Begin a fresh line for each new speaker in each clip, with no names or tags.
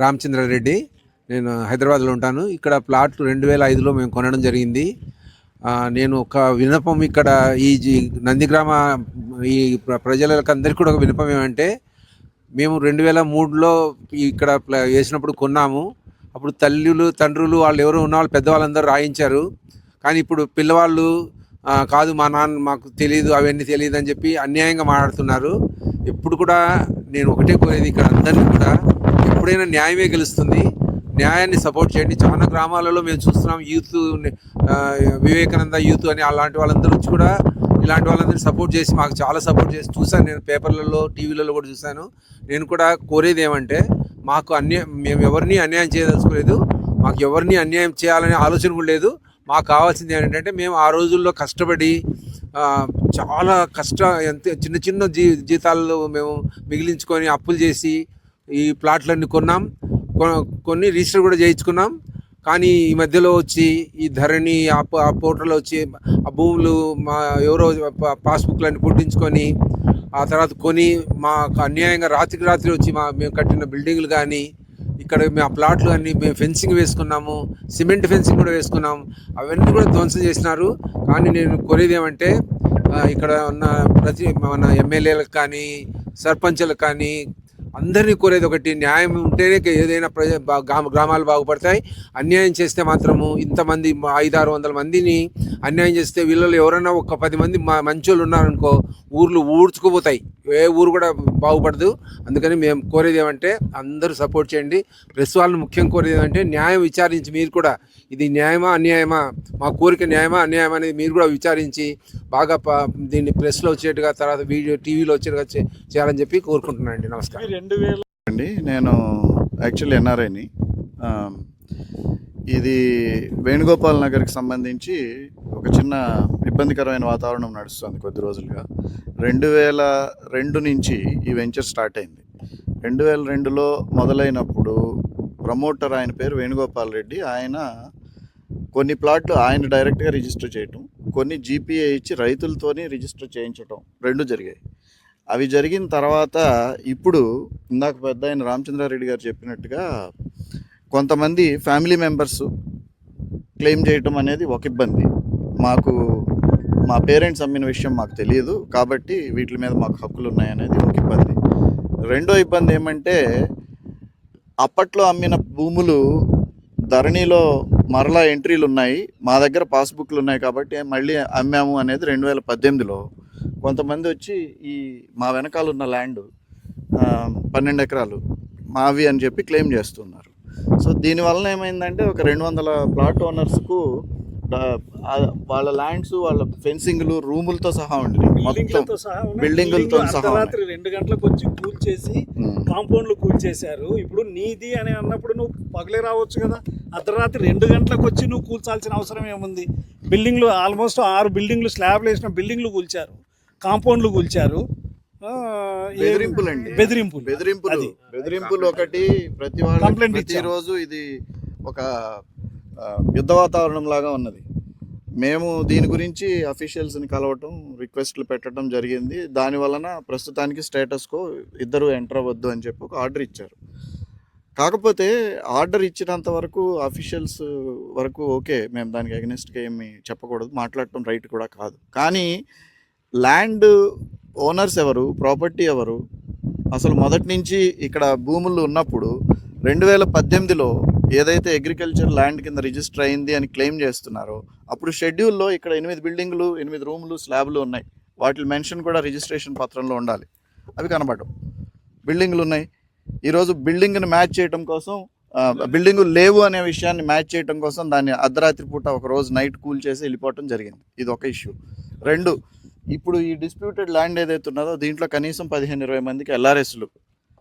రామచంద్రారెడ్డి. నేను హైదరాబాద్లో ఉంటాను. ఇక్కడ ప్లాట్లు 2005లో మేము కొనడం జరిగింది. నేను ఒక విన్నపం ఇక్కడ ఈ నందిగ్రామ ఈ ప్రజలకు అందరికీ కూడా ఒక విన్నపం ఏమంటే, మేము 2003లో ఇక్కడ వేసినప్పుడు కొన్నాము. అప్పుడు తల్లులు తండ్రులు వాళ్ళు ఎవరు ఉన్న వాళ్ళు పెద్దవాళ్ళందరూ రాయించారు. కానీ ఇప్పుడు పిల్లవాళ్ళు కాదు మా నాన్న మాకు తెలియదు, అవన్నీ తెలియదు అని చెప్పి అన్యాయంగా మాట్లాడుతున్నారు. ఎప్పుడు కూడా నేను ఒకటే కోరేది, ఇక్కడ అందరినీ కూడా ఎప్పుడైనా న్యాయమే గెలుస్తుంది, న్యాయాన్ని సపోర్ట్ చేయండి. చాలా గ్రామాలలో మేము చూస్తున్నాం, యూత్ వివేకానంద యూత్ అని అలాంటి వాళ్ళందరూ వచ్చి కూడా ఇలాంటి వాళ్ళందరినీ సపోర్ట్ చేసి మాకు చాలా సపోర్ట్ చేసి చూశాను. నేను పేపర్లలో టీవీలలో కూడా చూశాను. నేను కూడా కోరేది ఏమంటే, మాకు మేము ఎవరిని అన్యాయం చేయదలుచుకోలేదు, మాకు ఎవరిని అన్యాయం చేయాలనే ఆలోచన కూడా లేదు. మాకు కావాల్సింది ఏంటంటే, మేము ఆ రోజుల్లో కష్టపడి చాలా ఎంత చిన్న చిన్న జీతాల్లో మేము మిగిలించుకొని అప్పులు చేసి ఈ ప్లాట్లన్నీ కొన్నాం, కొన్ని రిజిస్టర్ కూడా చేయించుకున్నాం. కానీ ఈ మధ్యలో వచ్చి ఈ ధరణి ఆ పోర్టల్లో వచ్చి ఆ భూములు మా ఎవరో పాస్బుక్లన్నీ పుట్టించుకొని ఆ తర్వాత కొని మాకు అన్యాయంగా రాత్రికి రాత్రి వచ్చి మేము కట్టిన బిల్డింగ్లు కానీ ఇక్కడ మేము ఆ ప్లాట్లు అన్నీ మేము ఫెన్సింగ్ వేసుకున్నాము, సిమెంట్ ఫెన్సింగ్ కూడా వేసుకున్నాం, అవన్నీ కూడా ధ్వంసం చేసినారు. కానీ నేను కోరేది ఏమంటే, ఇక్కడ ఉన్న మన ఎమ్మెల్యేలకు కానీ సర్పంచ్లకు కానీ అందరినీ కోరేది ఒకటి, న్యాయం ఉంటేనే ఏదైనా గ్రామాలు బాగుపడతాయి. అన్యాయం చేస్తే మాత్రము ఇంతమంది 500-600 మందిని అన్యాయం చేస్తే వీళ్ళలో ఎవరైనా ఒక 10 మంది మంచోళ్ళు ఉన్నారనుకో, ఊర్లు ఊడ్చుకుపోతాయి, ఏ ఊరు కూడా బాగుపడదు. అందుకని మేము కోరేది ఏమంటే, అందరూ సపోర్ట్ చేయండి. ప్రెస్ వాళ్ళని ముఖ్యం కోరేది ఏమంటే, న్యాయం విచారించి మీరు కూడా ఇది న్యాయమా అన్యాయమా, మా కోరిక న్యాయమా అన్యాయమా అనేది మీరు కూడా విచారించి బాగా దీన్ని ప్రెస్లో వచ్చేట్టుగా, తర్వాత వీడియో టీవీలో వచ్చేట్టుగా చేయాలని చెప్పి కోరుకుంటున్నాను అండి. నమస్కారం
అండి. నేను యాక్చువల్లీ ఎన్ఆర్ఐని. ఇది వేణుగోపాల్ నగర్కి సంబంధించి ఒక చిన్న ఇబ్బందికరమైన వాతావరణం నడుస్తుంది కొద్ది రోజులుగా. 2002 నుంచి ఈ వెంచర్ స్టార్ట్ అయింది. 2002లో మొదలైనప్పుడు ప్రమోటర్ ఆయన పేరు వేణుగోపాల్ రెడ్డి. ఆయన కొన్ని ప్లాట్లు ఆయన డైరెక్ట్గా రిజిస్టర్ చేయటం, కొన్ని జీపీఏ ఇచ్చి రైతులతోని రిజిస్టర్ చేయించటం, రెండు జరిగాయి. అవి జరిగిన తర్వాత ఇప్పుడు ఇందాక పెద్ద ఆయన రామచంద్రారెడ్డి గారు చెప్పినట్టుగా కొంతమంది ఫ్యామిలీ మెంబర్స్ క్లెయిమ్ చేయటం అనేది ఒక ఇబ్బంది. మా పేరెంట్స్ అమ్మిన విషయం మాకు తెలియదు కాబట్టి వీటి మీద మాకు హక్కులు ఉన్నాయనేది ఒక ఇబ్బంది. రెండో ఇబ్బంది ఏమంటే, అప్పట్లో అమ్మిన భూములు ధరణిలో మరలా ఎంట్రీలు ఉన్నాయి, మా దగ్గర పాస్బుక్లు ఉన్నాయి కాబట్టి మళ్ళీ అమ్మాము అనేది 2018లో కొంతమంది వచ్చి ఈ మా వెనకాల ఉన్న ల్యాండ్ 12 ఎకరాలు మావి అని చెప్పి క్లెయిమ్ చేస్తున్నారు. సో దీనివల్ల ఏమైందంటే, ఒక 200 ప్లాట్ ఓనర్స్కు వాళ్ళ ల్యాండ్స్, వాళ్ళ ఫెన్సింగ్లు, రూములతో సహా ఉండి మొత్తం బిల్డింగులతో సహా
రాత్రి 2 గంటలకు వచ్చి కూల్చేసి కాంపౌండ్లు కూల్చేశారు. ఇప్పుడు నీది అని అన్నప్పుడు నువ్వు పగలే రావచ్చు కదా, అర్ధరాత్రి 2 గంటలకు వచ్చి నువ్వు కూల్చాల్సిన అవసరం ఏముంది? బిల్డింగ్లు ఆల్మోస్ట్ 6 బిల్డింగ్లు, స్లాబ్లు వేసిన బిల్డింగ్లు కూల్చారు, కాంపౌండ్లు కూల్చారు.
బెదిరింపులు ఒకటి. ప్రతిరోజు ఇది ఒక యుద్ధ వాతావరణం లాగా ఉన్నది. మేము దీని గురించి అఫీషియల్స్ని కలవటం, రిక్వెస్ట్లు పెట్టడం జరిగింది. దాని వలన ప్రస్తుతానికి స్టేటస్కో ఇద్దరు ఎంటర్ అవ్వద్దు అని చెప్పి ఒక ఆర్డర్ ఇచ్చారు. కాకపోతే ఆర్డర్ ఇచ్చినంత వరకు అఫీషియల్స్ వరకు ఓకే, మేము దానికి అగెనిస్ట్గా ఏమి చెప్పకూడదు, మాట్లాడటం రైట్ కూడా కాదు. కానీ ల్యాండ్ ఓనర్స్ ఎవరు, ప్రాపర్టీ ఎవరు, అసలు మొదటి నుంచి ఇక్కడ భూములు ఉన్నప్పుడు 2018లో ఏదైతే అగ్రికల్చర్ ల్యాండ్ కింద రిజిస్టర్ అయింది అని క్లెయిమ్ చేస్తున్నారో, అప్పుడు షెడ్యూల్లో ఇక్కడ 8 బిల్డింగులు, 8 రూములు, స్లాబ్లు ఉన్నాయి. వాటి మెన్షన్ కూడా రిజిస్ట్రేషన్ పత్రంలో ఉండాలి. అవి కనబడవు. బిల్డింగులు ఉన్నాయి. ఈరోజు బిల్డింగ్ని మ్యాచ్ చేయడం కోసం, బిల్డింగులు లేవు అనే విషయాన్ని మ్యాచ్ చేయడం కోసం దాన్ని అర్ధరాత్రి పూట ఒకరోజు నైట్ కూల్ చేసి వెళ్ళిపోవటం జరిగింది. ఇది ఒక ఇష్యూ. రెండు, ఇప్పుడు ఈ డిస్ప్యూటెడ్ ల్యాండ్ ఏదైతే ఉన్నదో దీంట్లో కనీసం 15-20 మందికి ఎల్ఆర్ఎస్లు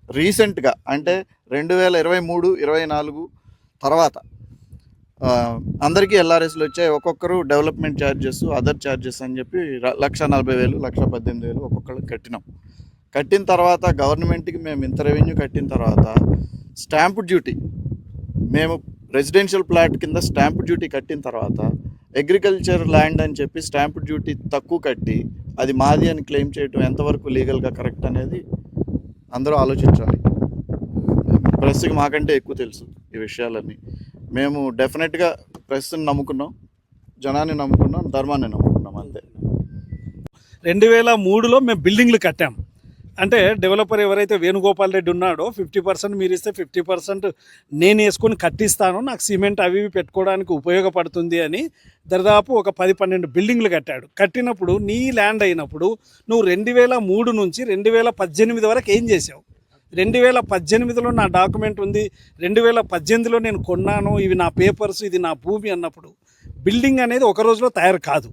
రీసెంట్గా, అంటే 2023-24 తర్వాత అందరికీ ఎల్ఆర్ఎస్లు వచ్చాయి. ఒక్కొక్కరు డెవలప్మెంట్ ఛార్జెస్, అదర్ ఛార్జెస్ అని చెప్పి 1,40,000, 1,18,000 ఒక్కొక్కరికి కట్టినాం. కట్టిన తర్వాత గవర్నమెంట్కి మేము ఇంత రెవెన్యూ కట్టిన తర్వాత స్టాంప్ డ్యూటీ, మేము రెసిడెన్షియల్ ప్లాట్ కింద స్టాంప్ డ్యూటీ కట్టిన తర్వాత అగ్రికల్చర్ ల్యాండ్ అని చెప్పి స్టాంప్ డ్యూటీ తక్కువ కట్టి అది మాది అని క్లెయిమ్ చేయడం ఎంతవరకు లీగల్గా కరెక్ట్ అనేది అందరూ ఆలోచించాలి. ప్రెస్కి మాకంటే ఎక్కువ తెలుసు ఈ విషయాలన్నీ. మేము డెఫినెట్గా ప్రెస్ని నమ్ముకున్నాం, జనాన్ని నమ్ముకున్నాం, ధర్మాన్ని నమ్ముకున్నాం అంతే.
2003లో మేము బిల్డింగ్లు కట్టాం. అంటే డెవలపర్ ఎవరైతే వేణుగోపాల్ రెడ్డి ఉన్నాడో 50% మీరు ఇస్తే 50% నేను వేసుకొని కట్టిస్తాను, నాకు సిమెంట్ అవి ఇవి పెట్టుకోవడానికి ఉపయోగపడుతుంది అని దాదాపు ఒక 10-12 బిల్డింగ్లు కట్టాడు. కట్టినప్పుడు నీ ల్యాండ్ అయినప్పుడు నువ్వు 2003 నుంచి 2018 వరకు ఏం చేసావు? 2018లో నా డాక్యుమెంట్ ఉంది, 2018లో నేను కొన్నాను, ఇవి నా పేపర్స్, ఇది నా భూమి అన్నప్పుడు బిల్డింగ్ అనేది ఒక రోజులో తయారు కాదు.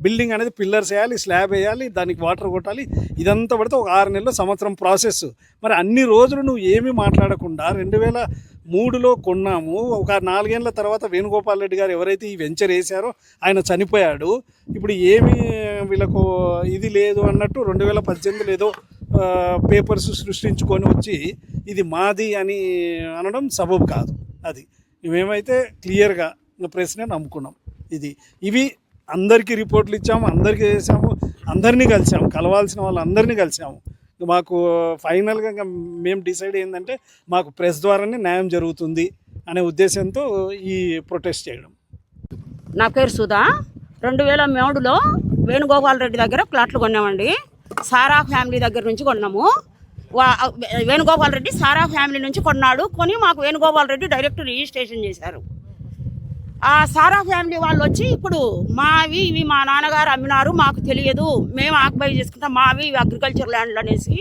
బిల్డింగ్ అనేది పిల్లర్స్ వేయాలి, స్లాబ్ వేయాలి, దానికి వాటర్ కొట్టాలి, ఇదంతా పడితే ఒక 6 నెలలు సంవత్సరం ప్రాసెస్. మరి అన్ని రోజులు నువ్వు ఏమీ మాట్లాడకుండా 2003లో కొన్నాము, ఒక 4 ఏళ్ళ తర్వాత వేణుగోపాల్ రెడ్డి గారు ఎవరైతే ఈ వెంచర్ వేశారో ఆయన చనిపోయాడు. ఇప్పుడు ఏమీ వీళ్ళకు ఇది లేదు అన్నట్టు 2018లో ఏదో పేపర్స్ సృష్టించుకొని వచ్చి ఇది మాది అని అనడం సబబు కాదు. అది మేమైతే క్లియర్గా ప్రెస్నే నమ్ముకున్నాం. ఇవి అందరికీ రిపోర్ట్లు ఇచ్చాము, అందరికీ చేసాము, అందరినీ కలిసాము, కలవాల్సిన వాళ్ళందరినీ కలిసాము. మాకు ఫైనల్గా మేము డిసైడ్ ఏంటంటే మాకు ప్రెస్ ద్వారానే న్యాయం జరుగుతుంది అనే ఉద్దేశంతో ఈ ప్రొటెస్ట్ చేయడం.
నా పేరు సుధా. 2003లో వేణుగోపాల్ రెడ్డి దగ్గర ప్లాట్లు కొన్నామండి. సారా ఫ్యామిలీ దగ్గర నుంచి కొన్నాము. వేణుగోపాల్ రెడ్డి సారా ఫ్యామిలీ నుంచి కొన్నాడు. కొని మాకు వేణుగోపాల్ రెడ్డి డైరెక్ట్ రిజిస్ట్రేషన్ చేశారు. ఆ సారా ఫ్యామిలీ వాళ్ళు వచ్చి ఇప్పుడు మావి ఇవి మా నాన్నగారు అమ్మినారు, మాకు తెలియదు, మేము ఆక్యుపై చేసుకుంటాం, మావి ఇవి అగ్రికల్చర్ ల్యాండ్లు అనేసి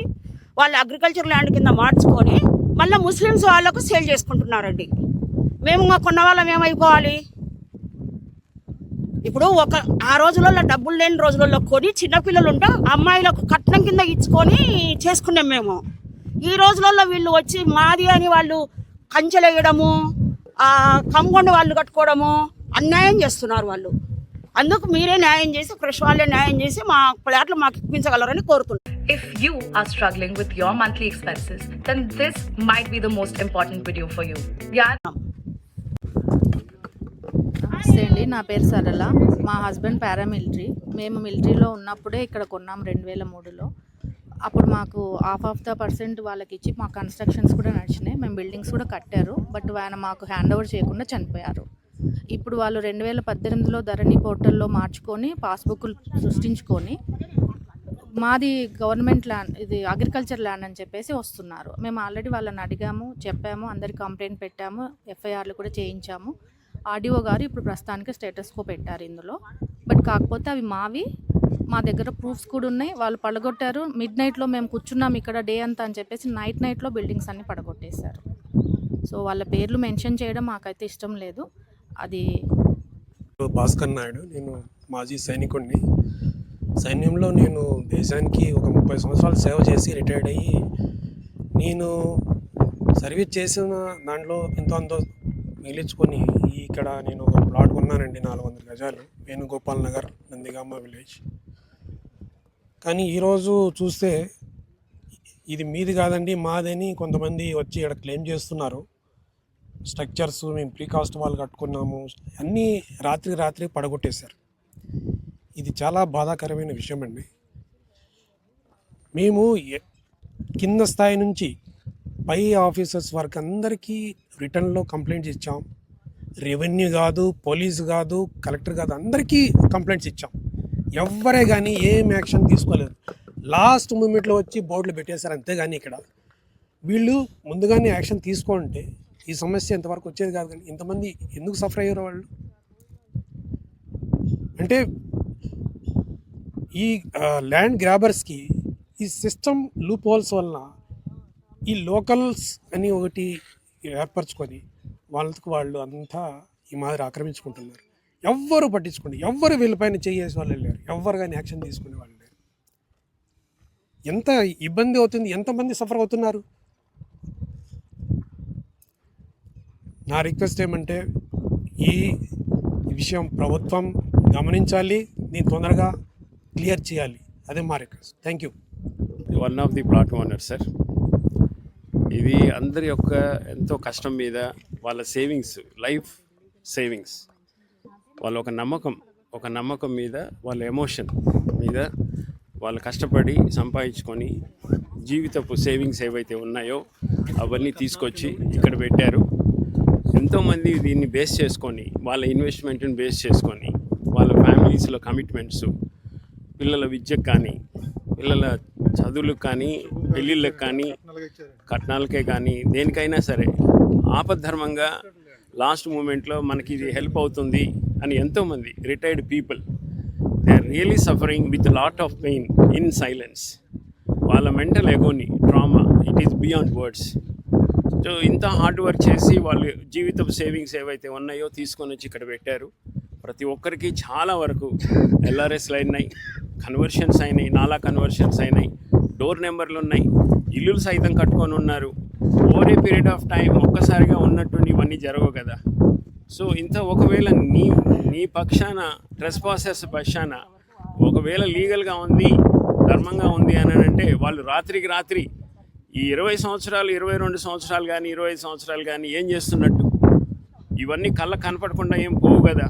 వాళ్ళు అగ్రికల్చర్ ల్యాండ్ కింద మార్చుకొని మళ్ళీ ముస్లిమ్స్ వాళ్ళకు సేల్ చేసుకుంటున్నారండి. మేము కొన్న వాళ్ళం ఏమైపోవాలి? ఇప్పుడు ఆ రోజులలో డబ్బులు లేని రోజులలో కొని చిన్నపిల్లలు ఉంటే అమ్మాయిలకు కట్నం కింద ఇచ్చుకొని చేసుకున్నాం మేము. ఈ రోజులలో వీళ్ళు వచ్చి మాది అని వాళ్ళు కంచెలేయడము, కాంపౌండ్ వాళ్ళు కట్టుకోవడము అన్యాయం చేస్తున్నారు వాళ్ళు. అందుకు మీరే న్యాయం చేసి ఫ్రెష్ వాళ్ళే న్యాయం చేసి మా ఫ్లాట్లు మాకు ఇప్పించగలరని కోరుతున్నాను.
If you are struggling with your monthly expenses, then this might be the most important video for you.
నమస్తే అండి, నా పేరు సరళ. మా హస్బెండ్ పారామిలిటరీ. మేము మిలిటరీలో ఉన్నప్పుడే ఇక్కడ కొన్నాం 2003లో. అప్పుడు మాకు ఆఫ్ ద పర్సెంట్ వాళ్ళకి ఇచ్చి మా కన్స్ట్రక్షన్స్ కూడా నడిచినాయి, మేము బిల్డింగ్స్ కూడా కట్టారు. బట్ ఆయన మాకు హ్యాండ్ ఓవర్ చేయకుండా చనిపోయారు. ఇప్పుడు వాళ్ళు 2018లో ధరణి పోర్టల్లో మార్చుకొని పాస్బుక్లు సృష్టించుకొని మాది గవర్నమెంట్ ల్యాండ్, ఇది అగ్రికల్చర్ ల్యాండ్ అని చెప్పేసి వస్తున్నారు. మేము ఆల్రెడీ వాళ్ళని అడిగాము, చెప్పాము, అందరికి కంప్లైంట్ పెట్టాము, ఎఫ్ఐఆర్లు కూడా చేయించాము. ఆర్డీఓ గారు ఇప్పుడు ప్రస్తుతానికి స్టేటస్ కో పెట్టారు ఇందులో. బట్ కాకపోతే అవి మావి, మా దగ్గర ప్రూఫ్స్ కూడా ఉన్నాయి. వాళ్ళు పడగొట్టారు. మిడ్ నైట్లో మేము కూర్చున్నాం ఇక్కడ డే అంతా అని చెప్పేసి నైట్లో బిల్డింగ్స్ అన్ని పడగొట్టేశారు. సో వాళ్ళ పేర్లు మెన్షన్ చేయడం మాకైతే ఇష్టం లేదు. అది
భాస్కర్ నాయుడు. నేను మాజీ సైనికుడిని. సైన్యంలో నేను దేశానికి ఒక 30 సంవత్సరాలు సేవ చేసి రిటైర్డ్ అయ్యి, నేను సర్వీస్ చేసిన దాంట్లో ఎంతో మిగిలించుకొని ఇక్కడ నేను ఒక ప్లాట్ కొన్నానండి, 400 గజాలు, వేణుగోపాల్ నగర్, నందిగామ విలేజ్. కానీ ఈరోజు చూస్తే ఇది మీది కాదండి మాదని కొంతమంది వచ్చి ఇక్కడ క్లెయిమ్ చేస్తున్నారు. స్ట్రక్చర్స్ మేము ప్రీకాస్ట్ వాళ్ళు కట్టుకున్నాము, అన్నీ రాత్రి పడగొట్టేశారు. ఇది చాలా బాధాకరమైన విషయం అండి. మేము కింద స్థాయి నుంచి పై ఆఫీసర్స్ వరకు అందరికీ రిటర్న్లో కంప్లైంట్స్ ఇచ్చాం. రెవెన్యూ కాదు, పోలీసు కాదు, కలెక్టర్ కాదు, అందరికీ కంప్లైంట్స్ ఇచ్చాం. ఎవ్వరే కానీ ఏం యాక్షన్ తీసుకోలేదు. లాస్ట్ మూమెంట్లో వచ్చి బోర్డులు పెట్టేశారు అంతేగాని ఇక్కడ వీళ్ళు ముందుగానే యాక్షన్ తీసుకుంటే ఈ సమస్య ఎంతవరకు వచ్చేది కాదు. కానీ ఇంతమంది ఎందుకు సఫర్ అయ్యారు వాళ్ళు? అంటే ఈ ల్యాండ్ గ్రాబర్స్కి ఈ సిస్టమ్ లూప్ హోల్స్ వల్ల ఈ లోకల్స్ అని ఒకటి ఏర్పరచుకొని వాళ్ళకు వాళ్ళు అంతా ఈ మాదిరి ఆక్రమించుకుంటున్నారు. ఎవ్వరు పట్టించుకోండి, ఎవ్వరు వీళ్ళపైన చేసేసి వాళ్ళు లేరు, ఎవ్వరు కానీ యాక్షన్ తీసుకునే వాళ్ళు లేరు. ఎంత ఇబ్బంది అవుతుంది, ఎంతమంది సఫర్ అవుతున్నారు. నా రిక్వెస్ట్ ఏమంటే ఈ విషయం ప్రభుత్వం గమనించాలి, దీన్ని తొందరగా క్లియర్ చేయాలి. అదే మా request. Thank you.
One of the plot owner sir. ఇది అందరి యొక్క ఎంతో కష్టం మీద వాళ్ళ సేవింగ్స్, లైఫ్ సేవింగ్స్, వాళ్ళ ఒక నమ్మకం మీద, వాళ్ళ ఎమోషన్ మీద వాళ్ళు కష్టపడి సంపాదించుకొని జీవితపు సేవింగ్స్ ఏవైతే ఉన్నాయో అవన్నీ తీసుకొచ్చి ఇక్కడ పెట్టారు. ఎంతోమంది దీన్ని బేస్ చేసుకొని వాళ్ళ ఇన్వెస్ట్మెంట్ని బేస్ చేసుకొని వాళ్ళ ఫ్యామిలీస్లో కమిట్మెంట్స్, పిల్లల విద్యకు కానీ, పిల్లల చదువులకు కానీ, పెళ్ళిళ్ళకి కానీ, కట్నాలకే కానీ, దేనికైనా సరే ఆపద్ధర్మంగా లాస్ట్ మూమెంట్లో మనకి ఇది హెల్ప్ అవుతుంది అని ఎంతోమంది retired people they are really suffering with lot of pain in silence. వాళ్ళ మెంటల్ ఎగోని, trauma, it is beyond words. So ఇంత హార్డ్ వర్క్ చేసి వాళ్ళు జీవితపు సేవింగ్స్ ఏవైతే ఉన్నాయో తీసుకొని వచ్చి ఇక్కడ పెట్టారు. ప్రతి ఒక్కరికి చాలా వరకు ఎల్ఆర్ఎస్లు అయినాయి, కన్వర్షన్స్ అయినాయి, నాలా కన్వర్షన్స్ అయినాయి, డోర్ నెంబర్లు ఉన్నాయి, ఇల్లులు సైతం కట్టుకొని ఉన్నారు. Over a period of time ఒక్కసారిగా ఉన్నట్టుండి ఇవన్నీ జరగవు కదా. సో ఇంత ఒకవేళ నీ పక్షాన, ట్రెస్పాసర్స్ పక్షాన ఒకవేళ లీగల్గా ఉంది, ధర్మంగా ఉంది అని అంటే వాళ్ళు రాత్రికి రాత్రి ఈ 20 సంవత్సరాలు, 22 సంవత్సరాలు కానీ, 25 సంవత్సరాలు కానీ ఏం చేస్తున్నట్టు? ఇవన్నీ కళ్ళ కనపడకుండా ఏం పోవు కదా.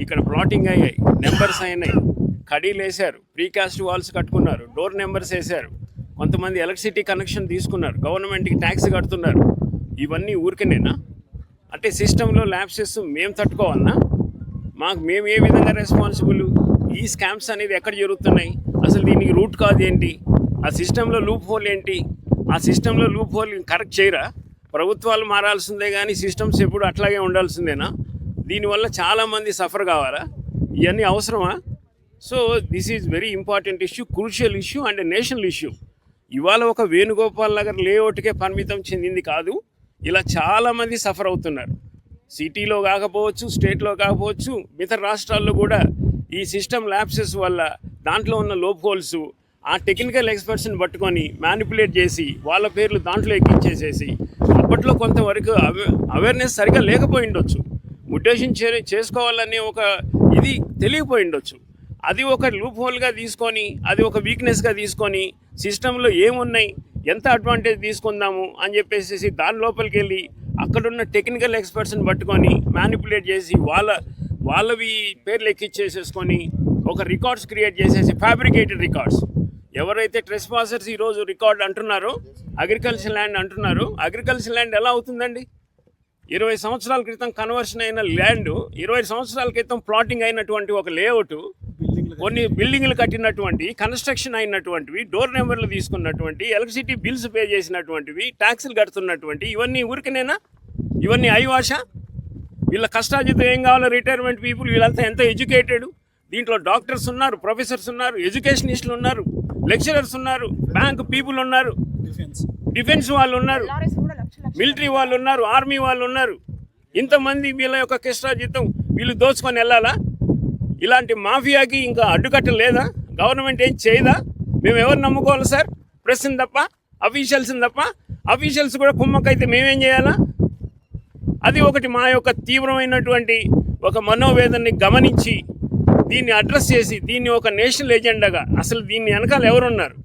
ఇక్కడ ప్లాటింగ్ అయ్యాయి, నెంబర్స్ అయినాయి, కడీలు వేశారు, ప్రీకాస్ట్ వాల్స్ కట్టుకున్నారు, డోర్ నెంబర్స్ వేశారు, కొంతమంది ఎలక్ట్రిసిటీ కనెక్షన్ తీసుకున్నారు, గవర్నమెంట్కి ట్యాక్స్ కడుతున్నారు. ఇవన్నీ ఊరికనేనా? అంటే సిస్టంలో ల్యాప్సెస్ మేము తట్టుకోవాలన్నా? మేము ఏ విధంగా రెస్పాన్సిబుల్? ఈ స్కామ్స్ అనేది ఎక్కడ జరుగుతున్నాయి? అసలు దీనికి రూట్ కాజ్ ఏంటి? ఆ సిస్టంలో లూప్ హోల్ ఏంటి? ఆ సిస్టంలో లూప్ హోల్ కరెక్ట్ చేయరా? ప్రభుత్వాలు మారాల్సిందే కానీ సిస్టమ్స్ ఎప్పుడు అట్లాగే ఉండాల్సిందేనా? దీనివల్ల చాలామంది సఫర్ కావాలా? ఇవన్నీ అవసరమా? So this is very important issue, crucial issue and national issue. ఇవాళ ఒక వేణుగోపాల్ నగర్ లేఅవుట్కే పరిమితం చెందింది కాదు, ఇలా చాలామంది సఫర్ అవుతున్నారు. సిటీలో కాకపోవచ్చు, స్టేట్లో కాకపోవచ్చు, ఇతర రాష్ట్రాల్లో కూడా ఈ సిస్టమ్ ల్యాప్సెస్ వల్ల దాంట్లో ఉన్న లోప్ హోల్స్ ఆ టెక్నికల్ ఎక్స్పర్ట్స్ని పట్టుకొని మ్యానిపులేట్ చేసి వాళ్ళ పేర్లు దాంట్లో ఎక్కించేసేసి అప్పట్లో కొంతవరకు అవేర్నెస్ సరిగ్గా లేకపోయి ఉండొచ్చు, ముటేషన్ చేసుకోవాలనే ఒక ఇది తెలియపోయి ఉండొచ్చు. అది ఒక లూప్ హోల్గా తీసుకొని, అది ఒక వీక్నెస్గా తీసుకొని సిస్టంలో ఏమున్నాయి, ఎంత అడ్వాంటేజ్ తీసుకుందాము అని చెప్పేసి దాని లోపలికి వెళ్ళి అక్కడున్న టెక్నికల్ ఎక్స్పర్ట్స్ని పట్టుకొని మ్యానిపులేట్ చేసి వాళ్ళవి పేర్లు ఎక్కిచ్చేసేసుకొని ఒక రికార్డ్స్ క్రియేట్ చేసేసి ఫ్యాబ్రికేటెడ్ రికార్డ్స్. ఎవరైతే ట్రెస్పాసర్స్ ఈరోజు రికార్డ్ అంటున్నారో, అగ్రికల్చర్ ల్యాండ్ అంటున్నారో, అగ్రికల్చర్ ల్యాండ్ ఎలా అవుతుందండి? 20 సంవత్సరాల క్రితం కన్వర్షన్ అయిన ల్యాండ్, 20 సంవత్సరాల క్రితం ప్లాటింగ్ అయినటువంటి ఒక లేఅవుట్, కొన్ని బిల్డింగ్లు కట్టినటువంటి, కన్స్ట్రక్షన్ అయినటువంటివి, డోర్ నెంబర్లు తీసుకున్నటువంటి, ఎలక్ట్రిసిటీ బిల్స్ పే చేసినటువంటివి, ట్యాక్సులు కడుతున్నటువంటి, ఇవన్నీ ఊరికనేనా? ఇవన్నీ ఐవాష? వీళ్ళ కష్టాజితం ఏం కావాలో? రిటైర్మెంట్ పీపుల్ వీళ్ళంతా ఎంత ఎడ్యుకేటెడ్? దీంట్లో డాక్టర్స్ ఉన్నారు, ప్రొఫెసర్స్ ఉన్నారు, ఎడ్యుకేషనిస్టులు ఉన్నారు, లెక్చరర్స్ ఉన్నారు, బ్యాంక్ పీపుల్ ఉన్నారు, డిఫెన్స్ వాళ్ళు ఉన్నారు, మిలిటరీ వాళ్ళు ఉన్నారు, ఆర్మీ వాళ్ళు ఉన్నారు. ఇంతమంది వీళ్ళ యొక్క కష్టాజితం వీళ్ళు దోచుకొని వెళ్ళాలా? ఇలాంటి మాఫియాకి ఇంకా అడ్డుకట్ట లేదా? గవర్నమెంట్ ఏం చేయదా? మేము ఎవరు నమ్ముకోవాలి సార్? ప్రెస్ని తప్ప, అఫీషియల్స్ని తప్ప. అఫీషియల్స్ కూడా కుమ్మకైతే మేమేం చేయాలా? అది ఒకటి మా యొక్క తీవ్రమైనటువంటి ఒక మనోవేదనని గమనించి దీన్ని అడ్రస్ చేసి దీన్ని ఒక నేషనల్ ఎజెండాగా, అసలు దీన్ని వెనకాల ఎవరున్నారు,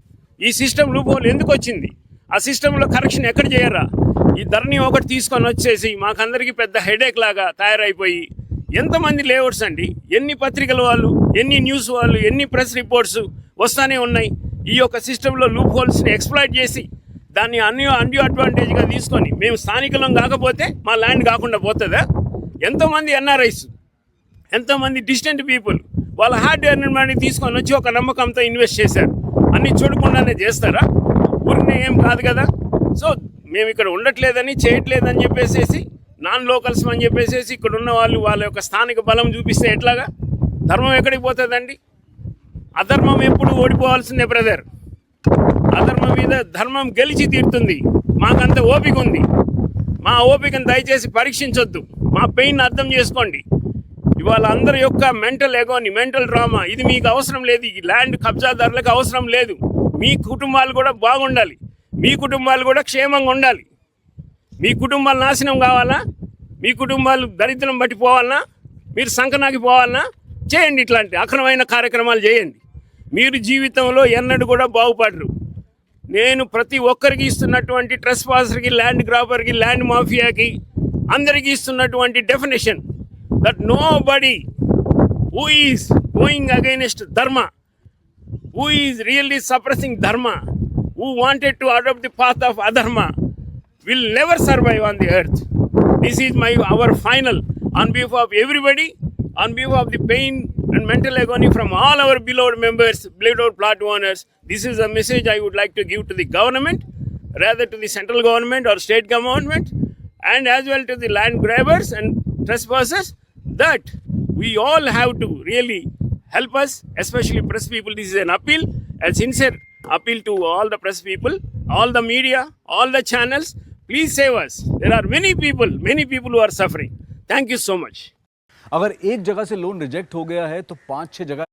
ఈ సిస్టమ్ లూప్ హోల్ ఎందుకు వచ్చింది, ఆ సిస్టంలో కరెక్షన్ ఎక్కడ చేయరా? ఈ ధరణి ఒకటి తీసుకొని వచ్చేసి మాకందరికీ పెద్ద హెడేక్ లాగా తయారైపోయి ఎంతమంది లేఅవుట్స్ అండి, ఎన్ని పత్రికల వాళ్ళు, ఎన్ని న్యూస్ వాళ్ళు, ఎన్ని ప్రెస్ రిపోర్ట్స్ వస్తూనే ఉన్నాయి. ఈ యొక్క సిస్టంలో లూప్ హోల్స్ని ఎక్స్ప్లాయిట్ చేసి దాన్ని అన్యూ అడ్వాంటేజ్గా తీసుకొని మేము స్థానికులం కాకపోతే మా ల్యాండ్ కాకుండా పోతుందా? ఎంతోమంది ఎన్ఆర్ఐస్, ఎంతోమంది డిస్టెంట్ పీపుల్ వాళ్ళ హార్డ్ ఎర్న్ మనీ తీసుకొని వచ్చి ఒక నమ్మకంతో ఇన్వెస్ట్ చేశారు. అన్నీ చూడకుండానే చేస్తారా? ఊరినే ఏం కాదు కదా. సో మేము ఇక్కడ ఉండట్లేదని, చేయట్లేదని చెప్పేసి నాన్ లోకల్స్ అని చెప్పేసి ఇక్కడ ఉన్న వాళ్ళు వాళ్ళ యొక్క స్థానిక బలం చూపిస్తే ఎట్లాగా? ధర్మం ఎక్కడికి పోతుందండి? అధర్మం ఎప్పుడు ఓడిపోవాల్సిందే బ్రదర్. అధర్మం మీద ధర్మం గెలిచి తీరుతుంది. మాకంత ఓపిక ఉంది. మా ఓపికను దయచేసి పరీక్షించొద్దు. మా పెయిన్ అర్థం చేసుకోండి. ఇవాళ అందరి యొక్క మెంటల్ ఎగోని, మెంటల్ డ్రామా ఇది మీకు అవసరం లేదు. ఈ ల్యాండ్ కబ్జాదారులకు అవసరం లేదు. మీ కుటుంబాలు కూడా బాగుండాలి, మీ కుటుంబాలు కూడా క్షేమంగా ఉండాలి. మీ కుటుంబాలు నాశనం కావాలా? మీ కుటుంబాలు దరిద్రం బట్టి పోవాలన్నా? మీరు సంకనాకి పోవాలన్నా? చేయండి, ఇట్లాంటి అక్రమమైన కార్యక్రమాలు చేయండి. మీరు జీవితంలో ఎన్నడూ కూడా బాగుపడరు. నేను ప్రతి ఒక్కరికి ఇస్తున్నటువంటి ట్రెస్పాసర్కి, ల్యాండ్ గ్రాబర్కి, ల్యాండ్ మాఫియాకి అందరికీ ఇస్తున్నటువంటి definition that nobody who is going against dharma, who is really suppressing dharma, who wanted to adopt the path of adharma will never survive on the earth. This is our final, on behalf of everybody, on behalf of the pain and mental agony from all our beloved members, beloved plot owners. This is a message I would like to give to the government, rather to the central government or state government, and as well to the land grabbers and trespassers, that we all have to really help us, especially press people. This is an appeal, a sincere appeal to all the press people, all the media, all the channels. Please save us. There are many people who are suffering. Thank you so much.
अगर एक जगह से loan reject हो गया है तो 5-6 जगह